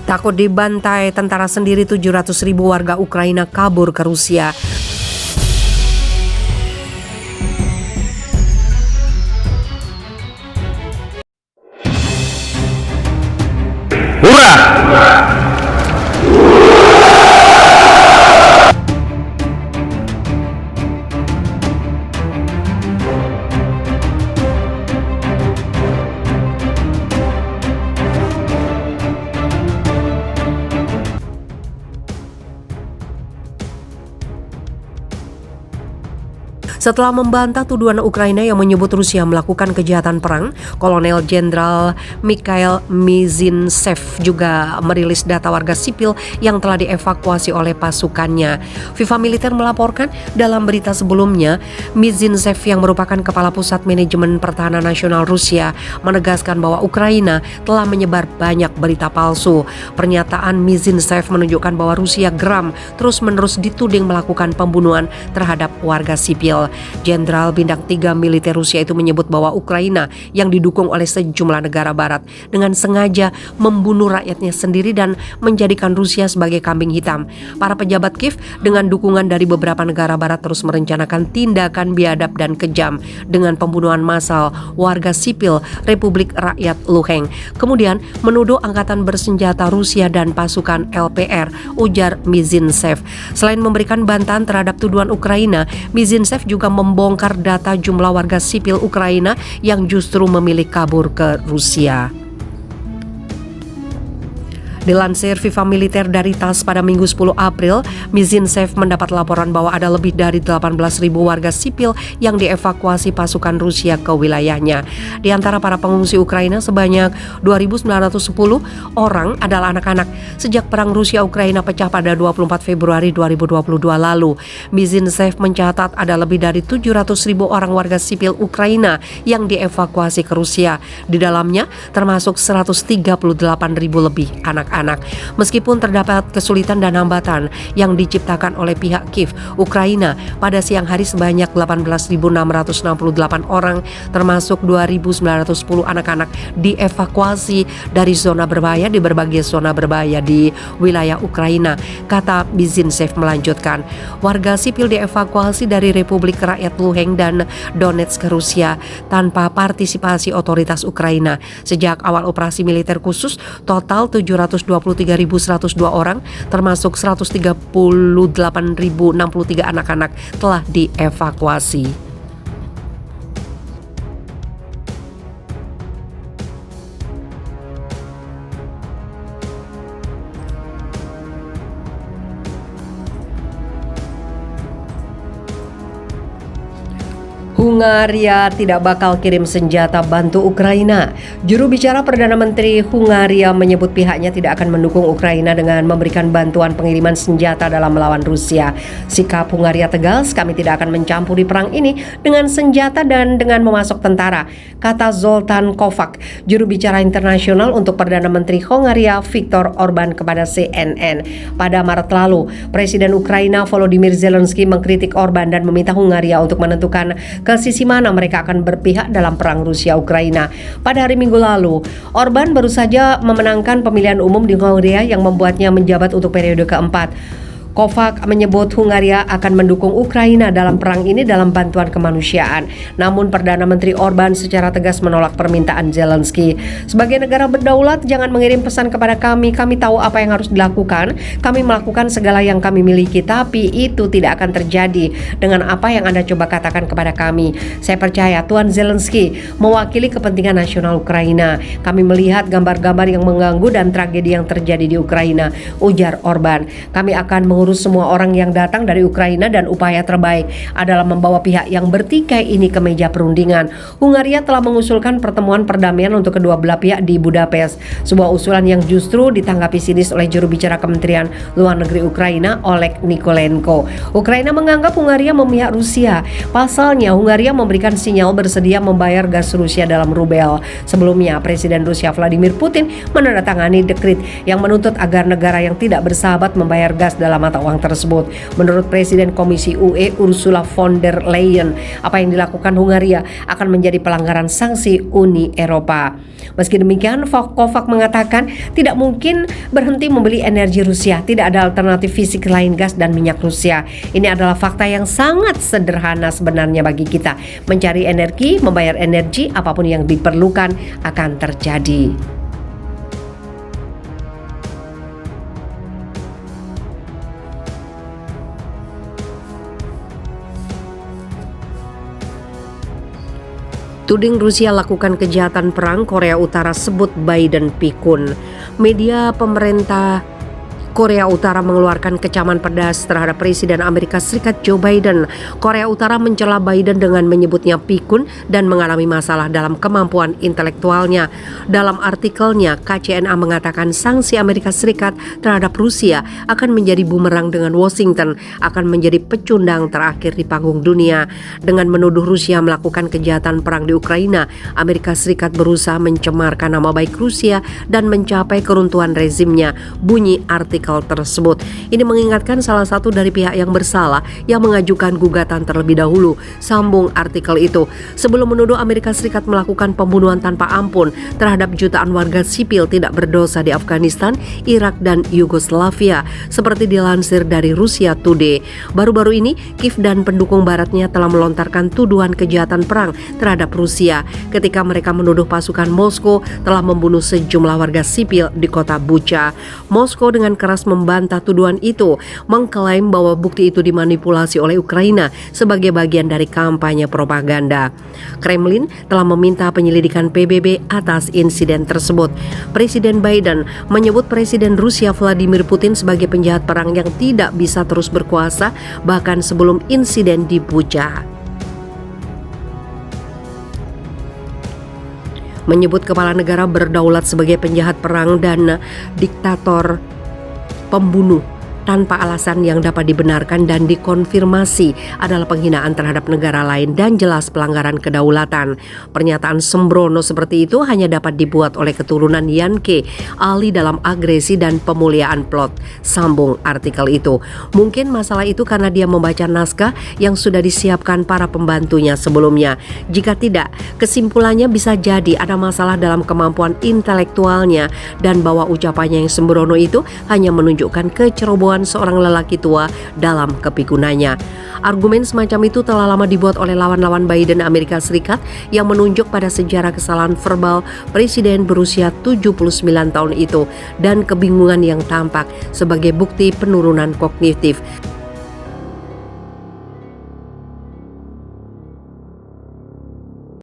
Takut dibantai tentara sendiri, 700.000 warga Ukraina kabur ke Rusia. Hurrah! Setelah membantah tuduhan Ukraina yang menyebut Rusia melakukan kejahatan perang, Kolonel Jenderal Mikhail Mizintsev juga merilis data warga sipil yang telah dievakuasi oleh pasukannya. FIFA Militer melaporkan dalam berita sebelumnya, Mizintsev yang merupakan Kepala Pusat Manajemen Pertahanan Nasional Rusia menegaskan bahwa Ukraina telah menyebar banyak berita palsu. Pernyataan Mizintsev menunjukkan bahwa Rusia geram terus-menerus dituding melakukan pembunuhan terhadap warga sipil. Jenderal Bintang 3 militer Rusia itu menyebut bahwa Ukraina yang didukung oleh sejumlah negara barat dengan sengaja membunuh rakyatnya sendiri dan menjadikan Rusia sebagai kambing hitam. Para pejabat Kiev dengan dukungan dari beberapa negara barat terus merencanakan tindakan biadab dan kejam dengan pembunuhan massal warga sipil Republik Rakyat Luhansk. Kemudian menuduh angkatan bersenjata Rusia dan pasukan LPR, ujar Mizintsev. Selain memberikan bantahan terhadap tuduhan Ukraina, Mizintsev juga membongkar data jumlah warga sipil Ukraina yang justru memilih kabur ke Rusia. Dilansir FIFA Militer dari TASS pada Minggu 10 April, Mizintsev mendapat laporan bahwa ada lebih dari 18.000 warga sipil yang dievakuasi pasukan Rusia ke wilayahnya. Di antara para pengungsi Ukraina, sebanyak 2.910 orang adalah anak-anak. Sejak perang Rusia-Ukraina pecah pada 24 Februari 2022 lalu, Mizintsev mencatat ada lebih dari 700.000 orang warga sipil Ukraina yang dievakuasi ke Rusia. Di dalamnya termasuk 138.000 lebih anak-anak. Meskipun terdapat kesulitan dan hambatan yang diciptakan oleh pihak Kiev, Ukraina pada siang hari sebanyak 18.668 orang termasuk 2.910 anak-anak dievakuasi dari zona berbahaya di berbagai zona berbahaya di wilayah Ukraina, kata Mizintsev melanjutkan. Warga sipil dievakuasi dari Republik Rakyat Luhansk dan Donetsk ke Rusia tanpa partisipasi otoritas Ukraina. Sejak awal operasi militer khusus, total 723.102 orang termasuk 138.063 anak-anak telah dievakuasi. Hungaria tidak bakal kirim senjata bantu Ukraina. Juru bicara Perdana Menteri Hungaria menyebut pihaknya tidak akan mendukung Ukraina dengan memberikan bantuan pengiriman senjata dalam melawan Rusia. Sikap Hungaria tegas, kami tidak akan mencampuri perang ini dengan senjata dan dengan memasok tentara, kata Zoltán Kovács, juru bicara internasional untuk Perdana Menteri Hungaria Viktor Orbán kepada CNN. Pada Maret lalu, Presiden Ukraina Volodymyr Zelensky mengkritik Orbán dan meminta Hungaria untuk menentukan ke sisi mana mereka akan berpihak dalam perang Rusia-Ukraina. Pada hari Minggu lalu, Orbán baru saja memenangkan pemilihan umum di Hungaria yang membuatnya menjabat untuk periode keempat. Kovács menyebut Hungaria akan mendukung Ukraina dalam perang ini dalam bantuan kemanusiaan. Namun Perdana Menteri Orbán secara tegas menolak permintaan Zelensky. Sebagai negara berdaulat, jangan mengirim pesan kepada kami. Kami tahu apa yang harus dilakukan. Kami melakukan segala yang kami miliki, tapi itu tidak akan terjadi dengan apa yang Anda coba katakan kepada kami. Saya percaya Tuan Zelensky mewakili kepentingan nasional Ukraina. Kami melihat gambar-gambar yang mengganggu dan tragedi yang terjadi di Ukraina, ujar Orbán. Kami akan mengurus semua orang yang datang dari Ukraina dan upaya terbaik adalah membawa pihak yang bertikai ini ke meja perundingan. Hungaria telah mengusulkan pertemuan perdamaian untuk kedua belah pihak di Budapest, sebuah usulan yang justru ditanggapi sinis oleh juru bicara Kementerian Luar Negeri Ukraina, Oleg Nikolenko. Ukraina menganggap Hungaria memihak Rusia. Pasalnya, Hungaria memberikan sinyal bersedia membayar gas Rusia dalam rubel. Sebelumnya, Presiden Rusia Vladimir Putin menandatangani dekret yang menuntut agar negara yang tidak bersahabat membayar gas dalam mata uang tersebut. Menurut Presiden Komisi UE Ursula von der Leyen, apa yang dilakukan Hungaria akan menjadi pelanggaran sanksi Uni Eropa. Meski demikian, Kovac mengatakan tidak mungkin berhenti membeli energi Rusia. Tidak ada alternatif fisik lain gas dan minyak Rusia. Ini adalah fakta yang sangat sederhana sebenarnya bagi kita. Mencari energi, membayar energi, apapun yang diperlukan akan terjadi. Tuding Rusia lakukan kejahatan perang, Korea Utara sebut Biden pikun. Media pemerintah Korea Utara mengeluarkan kecaman pedas terhadap Presiden Amerika Serikat Joe Biden. Korea Utara mencela Biden dengan menyebutnya pikun dan mengalami masalah dalam kemampuan intelektualnya. Dalam artikelnya, KCNA mengatakan sanksi Amerika Serikat terhadap Rusia akan menjadi bumerang dengan Washington, akan menjadi pecundang terakhir di panggung dunia. Dengan menuduh Rusia melakukan kejahatan perang di Ukraina, Amerika Serikat berusaha mencemarkan nama baik Rusia dan mencapai keruntuhan rezimnya, bunyi artikel tersebut. Ini mengingatkan salah satu dari pihak yang bersalah yang mengajukan gugatan terlebih dahulu, sambung artikel itu. Sebelum menuduh Amerika Serikat melakukan pembunuhan tanpa ampun terhadap jutaan warga sipil tidak berdosa di Afghanistan, Irak, dan Yugoslavia, seperti dilansir dari Russia Today. Baru-baru ini, Kiev dan pendukung baratnya telah melontarkan tuduhan kejahatan perang terhadap Rusia ketika mereka menuduh pasukan Moskow telah membunuh sejumlah warga sipil di kota Bucha. Moskow dengan keras membantah tuduhan itu, mengklaim bahwa bukti itu dimanipulasi oleh Ukraina sebagai bagian dari kampanye propaganda. Kremlin telah meminta penyelidikan PBB atas insiden tersebut. Presiden Biden menyebut Presiden Rusia Vladimir Putin sebagai penjahat perang yang tidak bisa terus berkuasa bahkan sebelum insiden di Bucha. Menyebut kepala negara berdaulat sebagai penjahat perang dan diktator pembunuh tanpa alasan yang dapat dibenarkan dan dikonfirmasi adalah penghinaan terhadap negara lain dan jelas pelanggaran kedaulatan. Pernyataan sembrono seperti itu hanya dapat dibuat oleh keturunan Yankee, ahli dalam agresi dan pemuliaan plot, sambung artikel itu. Mungkin masalah itu karena dia membaca naskah yang sudah disiapkan para pembantunya sebelumnya. Jika tidak, kesimpulannya bisa jadi ada masalah dalam kemampuan intelektualnya dan bahwa ucapannya yang sembrono itu hanya menunjukkan kecerobohan seorang lelaki tua dalam kepikunannya. Argumen semacam itu telah lama dibuat oleh lawan-lawan Biden Amerika Serikat yang menunjuk pada sejarah kesalahan verbal presiden berusia 79 tahun itu dan kebingungan yang tampak sebagai bukti penurunan kognitif.